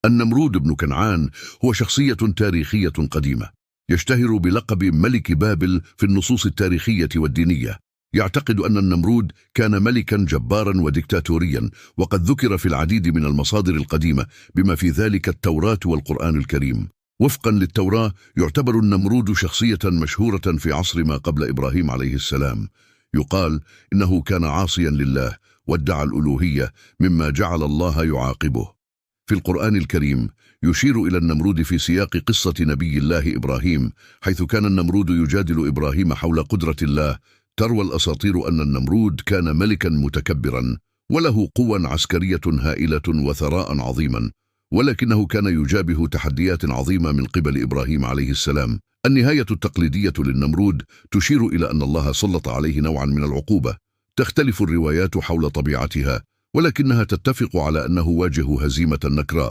النمرود بن كنعان هو شخصية تاريخية قديمة، يشتهر بلقب ملك بابل في النصوص التاريخية والدينية. يعتقد أن النمرود كان ملكا جبارا وديكتاتوريا، وقد ذكر في العديد من المصادر القديمة بما في ذلك التوراة والقرآن الكريم. وفقا للتوراة يعتبر النمرود شخصية مشهورة في عصر ما قبل إبراهيم عليه السلام. يقال إنه كان عاصيا لله وادعى الألوهية، مما جعل الله يعاقبه. في القرآن الكريم يشير إلى النمرود في سياق قصة نبي الله إبراهيم، حيث كان النمرود يجادل إبراهيم حول قدرة الله. تروى الأساطير أن النمرود كان ملكا متكبرا وله قوى عسكرية هائلة وثراء عظيما، ولكنه كان يجابه تحديات عظيمة من قبل إبراهيم عليه السلام. النهاية التقليدية للنمرود تشير إلى أن الله سلط عليه نوعا من العقوبة. تختلف الروايات حول طبيعتها، ولكنها تتفق على أنه واجه هزيمة نكراء.